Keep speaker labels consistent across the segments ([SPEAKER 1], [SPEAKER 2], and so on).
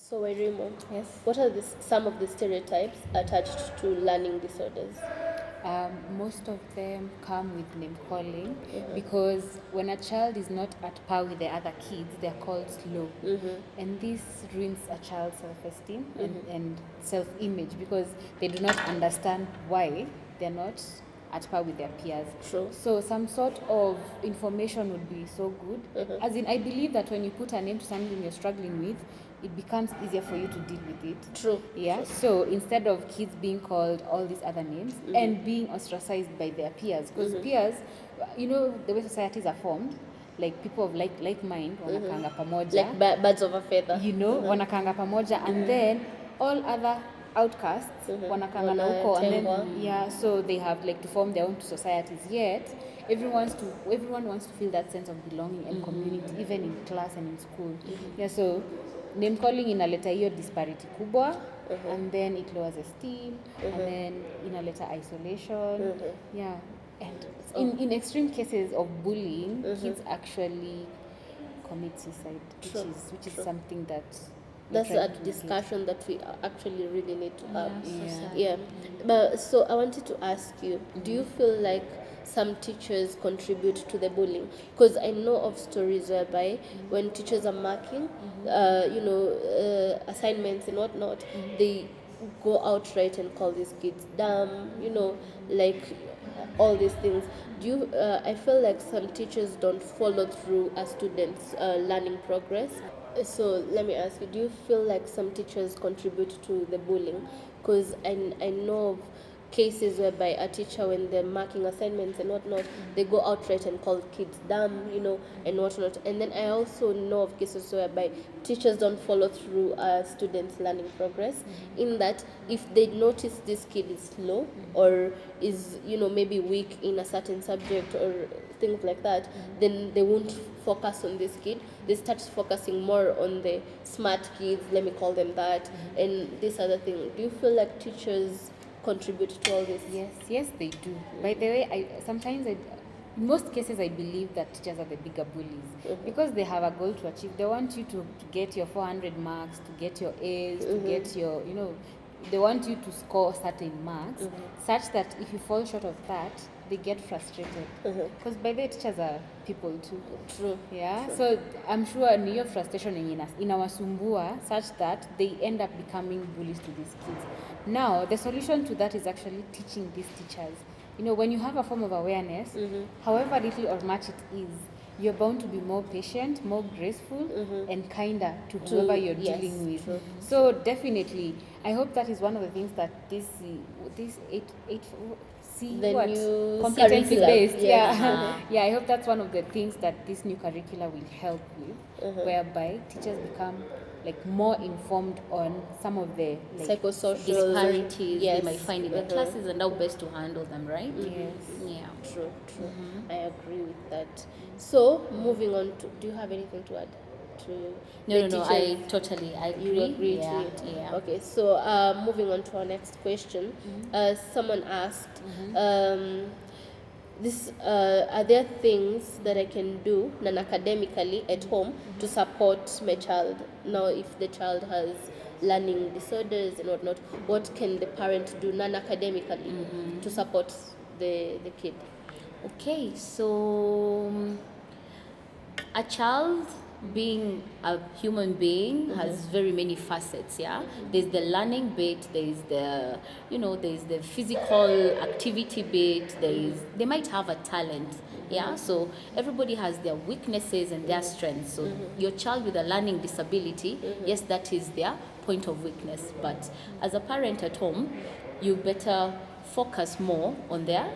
[SPEAKER 1] So, Wairimu,
[SPEAKER 2] Yes.
[SPEAKER 1] what are some of the stereotypes attached to learning disorders?
[SPEAKER 2] Most of them come with name calling because when a child is not at par with the other kids, they're called slow. And this ruins a child's self-esteem and self-image because they do not understand why they're not at par with their peers.
[SPEAKER 1] True.
[SPEAKER 2] So some sort of information would be so good. As in, I believe that when you put a name to something you're struggling with, it becomes easier for you to deal with it.
[SPEAKER 1] True.
[SPEAKER 2] Yeah.
[SPEAKER 1] True.
[SPEAKER 2] So instead of kids being called all these other names and being ostracized by their peers, because peers, the way societies are formed, like people of like mind, wanakanga pamoja.
[SPEAKER 1] Like birds of a feather.
[SPEAKER 2] Wanakanga pamoja, and then all other outcasts wanakanga na huko, and then so they have like to form their own societies. Yet everyone wants to feel that sense of belonging and community, even in class and in school. So name calling inaleta hiyo disparity kubwa, and then it lowers esteem, and then inaleta isolation. And in extreme cases of bullying, kids actually commit suicide, which is something
[SPEAKER 1] that's a discussion that we actually really need to have. But so I wanted to ask you, do you feel like some teachers contribute to the bullying? Because I know of stories whereby when teachers are marking assignments and whatnot, they go outright and call these kids dumb, like all these things. I feel like some teachers don't follow through a student's learning progress. So let me ask you, do you feel like some teachers contribute to the bullying? Because I know of cases whereby a teacher, when they're marking assignments and whatnot, they go outright and call kids dumb, and whatnot. And then I also know of cases whereby teachers don't follow through a student's learning progress, in that if they notice this kid is slow or is, maybe weak in a certain subject or things like that, then they won't focus on this kid. They start focusing more on the smart kids, let me call them that, and this other thing. Do you feel like teachers contribute to all this?
[SPEAKER 2] Yes, they do. By the way, in most cases, I believe that teachers are the bigger bullies because they have a goal to achieve. They want you to get your 400 marks, to get your A's, to get your, they want you to score certain marks, such that if you fall short of that, they get frustrated. Because by the way, teachers are people too.
[SPEAKER 1] True.
[SPEAKER 2] Yeah.
[SPEAKER 1] True.
[SPEAKER 2] So I'm sure your frustration inawasumbua such that they end up becoming bullies to these kids. Now, the solution to that is actually teaching these teachers. When you have a form of awareness, however little or much it is, you're bound to be more patient, more graceful, and kinder to whoever you're dealing with.
[SPEAKER 1] True.
[SPEAKER 2] So definitely, I hope that is one of the things that this
[SPEAKER 1] new
[SPEAKER 2] competency based.
[SPEAKER 1] curriculum.
[SPEAKER 2] I hope that's one of the things that this new curricula will help with, whereby teachers become like more informed on some of the
[SPEAKER 1] psychosocial
[SPEAKER 3] disparities they might find in the classes and how best to handle them, right?
[SPEAKER 2] Yes.
[SPEAKER 3] Yeah.
[SPEAKER 1] True. I agree with that. So moving on to, do you have anything to add to
[SPEAKER 3] No, I totally agree.
[SPEAKER 1] You agree to it?
[SPEAKER 3] Yeah.
[SPEAKER 1] Okay, so moving on to our next question. Someone asked, are there things that I can do non-academically at home to support my child? Now, if the child has learning disorders and whatnot, what can the parent do non-academically to support the kid?
[SPEAKER 3] Okay, so a child being a human being has very many facets. There's the learning bit, there's the physical activity bit, they might have a talent. So everybody has their weaknesses and their strengths. So your child with a learning disability, yes, that is their point of weakness, but as a parent at home, you better focus more on their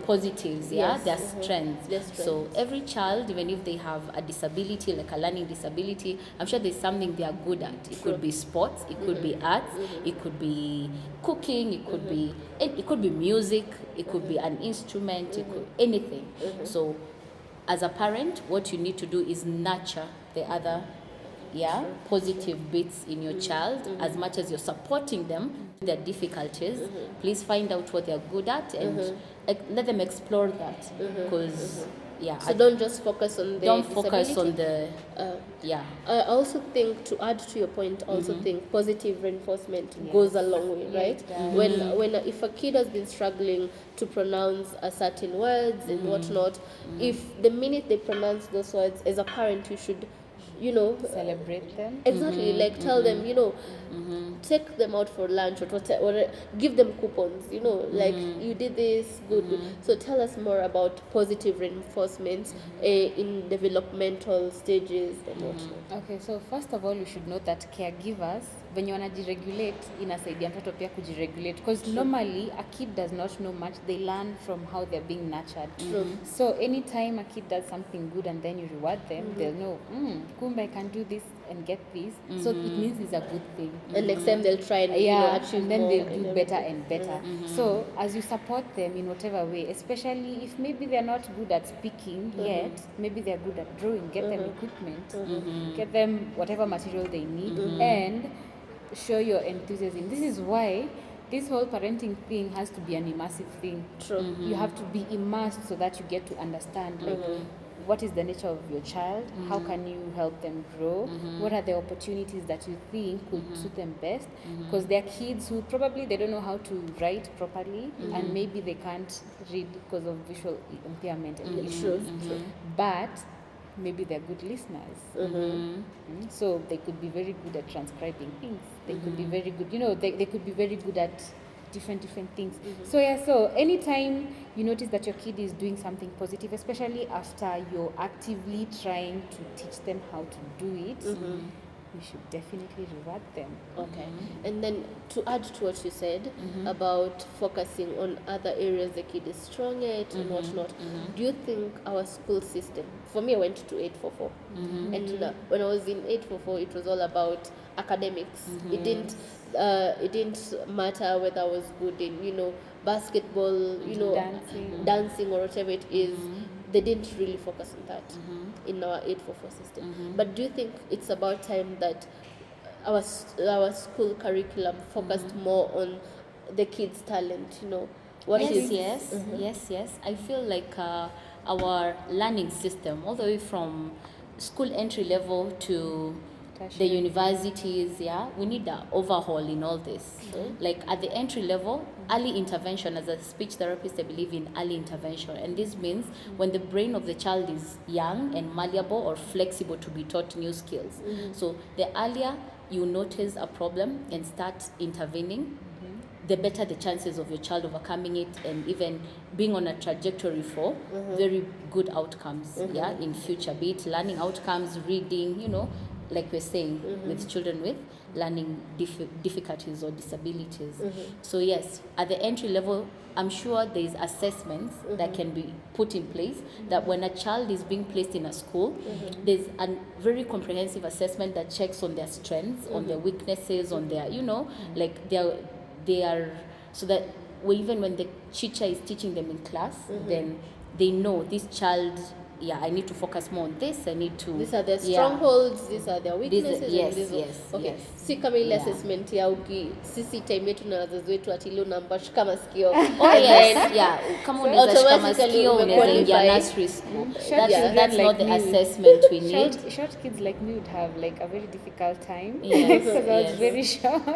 [SPEAKER 3] positives, their strengths. So every child, even if they have a disability, like a learning disability, I'm sure there's something they are good at. It could be sports, it could be arts, it could be cooking, it could be music, it could be an instrument, it could anything. So as a parent, what you need to do is nurture the other positive bits in your child as much as you're supporting them their difficulties. Please find out what they're good at and let them explore that, because
[SPEAKER 1] So don't just focus on the
[SPEAKER 3] don't focus on
[SPEAKER 1] disability.
[SPEAKER 3] the
[SPEAKER 1] I also think, to add to your point, also think positive reinforcement goes a long way, right? When if a kid has been struggling to pronounce a certain words and whatnot, if the minute they pronounce those words, as a parent, you should,
[SPEAKER 2] Celebrate them.
[SPEAKER 1] exactly, like tell them, take them out for lunch, or give them coupons, like you did this, good. So tell us more about positive reinforcements in developmental stages and whatnot.
[SPEAKER 2] Okay, so first of all, you should know that caregivers, venye wanajiregulate, inasaidia mtoto pia kujiregulate, because normally a kid does not know much. They learn from how they're being nurtured. So anytime a kid does something good and then you reward them, they'll know, kumbe I can do this and get this. So it means it's a good thing.
[SPEAKER 1] And next time they'll try and achieve
[SPEAKER 2] and then
[SPEAKER 1] more,
[SPEAKER 2] they'll do better and better. So as you support them in whatever way, especially if maybe they're not good at speaking yet, maybe they're good at drawing, get them equipment, get them whatever material they need, and show your enthusiasm. This is why this whole parenting thing has to be an immersive thing.
[SPEAKER 1] True.
[SPEAKER 2] You have to be immersed so that you get to understand, like, what is the nature of your child, how can you help them grow, what are the opportunities that you think could suit them best, because there are kids who probably they don't know how to write properly, and maybe they can't read because of visual impairment and issues, but maybe they're good listeners. So they could be very good at transcribing things, they could be very good, they could be very good at different things. So anytime you notice that your kid is doing something positive, especially after you're actively trying to teach them how to do it, you should definitely reward them.
[SPEAKER 1] Okay. And then to add to what you said about focusing on other areas the kid is strong at and whatnot, do you think our school system, for me I went to 844, and when I was in 844 it was all about academics. It didn't matter whether I was good in basketball, dancing or whatever it is. They didn't really focus on that in our 844 system. But do you think it's about time that our school curriculum focused more on the kids' talent?
[SPEAKER 3] Yes. I feel like our learning system, all the way from school entry level to the universities, we need an overhaul in all this. Like at the entry level, early intervention. As a speech therapist, I believe in early intervention, and this means when the brain of the child is young and malleable or flexible to be taught new skills. So the earlier you notice a problem and start intervening, the better the chances of your child overcoming it and even being on a trajectory for very good outcomes in future, be it learning outcomes, reading, like we're saying, with children with learning difficulties or disabilities. So yes, at the entry level, I'm sure there's assessments that can be put in place, that when a child is being placed in a school, there's a very comprehensive assessment that checks on their strengths, on their weaknesses, on their, like they are, so that even when the teacher is teaching them in class, then they know this child, I need to focus more on this. I need to.
[SPEAKER 1] These are their strongholds. These are their weaknesses. Okay. Si kama ile assessment ya sisi time yetu na wazazi wetu atili namba shika masikio.
[SPEAKER 3] Kama unaweza shika masikio unaweza ingia nursery school. That's not the assessment we need.
[SPEAKER 2] Short kids like me would have like a very difficult time because I was very short.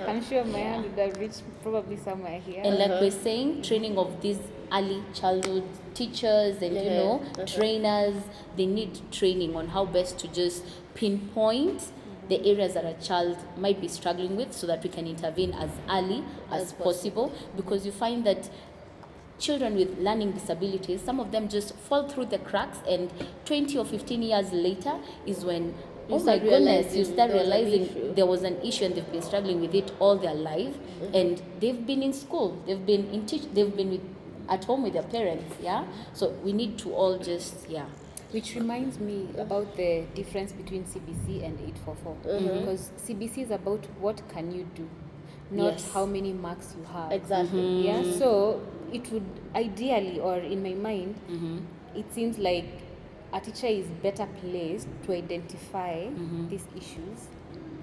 [SPEAKER 2] I'm sure my hand would have reached probably somewhere here.
[SPEAKER 3] And like we're saying, training of these early childhood teachers and trainers, they need training on how best to just pinpoint the areas that a child might be struggling with, so that we can intervene as early as possible, because you find that children with learning disabilities, some of them just fall through the cracks, and 20 or 15 years later is when you start realizing there was an issue and they've been struggling with it all their life, and they've been in school, they've been at home with their parents, so we need to all just
[SPEAKER 2] Which reminds me about the difference between CBC and 844, because CBC is about what can you do, not how many marks you have.
[SPEAKER 1] Exactly.
[SPEAKER 2] So it would ideally, or in my mind, it seems like a teacher is better placed to identify these issues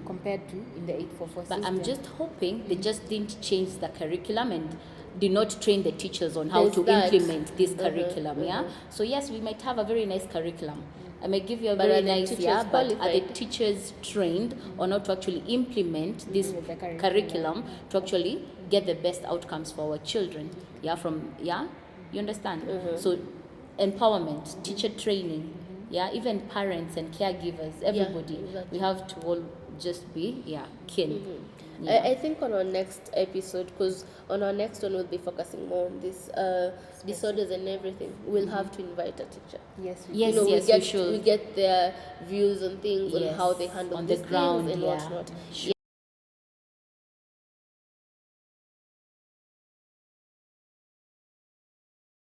[SPEAKER 2] compared to in the 844 system.
[SPEAKER 3] But I'm just hoping they just didn't change the curriculum and did not train the teachers on how
[SPEAKER 1] There's
[SPEAKER 3] to
[SPEAKER 1] that.
[SPEAKER 3] implement this curriculum. Yeah. So yes, we might have a very nice curriculum. I may give you a very
[SPEAKER 1] are the
[SPEAKER 3] nice,
[SPEAKER 1] teachers
[SPEAKER 3] but are the
[SPEAKER 1] qualified?
[SPEAKER 3] teachers trained on how to actually implement this
[SPEAKER 2] The
[SPEAKER 3] curriculum to actually get the best outcomes for our children? Yeah, you understand? So empowerment, teacher training, even parents and caregivers, everybody,
[SPEAKER 1] exactly.
[SPEAKER 3] we have to all just be keen.
[SPEAKER 1] I think on our next episode, because on our next one we'll be focusing more on this disorders and everything, we'll have to invite a teacher.
[SPEAKER 2] Yes, we
[SPEAKER 3] Yes,
[SPEAKER 1] You know,
[SPEAKER 3] yes, we should.
[SPEAKER 1] we get their views on things, on
[SPEAKER 3] Yes,
[SPEAKER 1] how they handle
[SPEAKER 3] on the
[SPEAKER 1] these
[SPEAKER 3] ground,
[SPEAKER 1] things and
[SPEAKER 3] yeah.
[SPEAKER 1] whatnot.
[SPEAKER 3] Sure.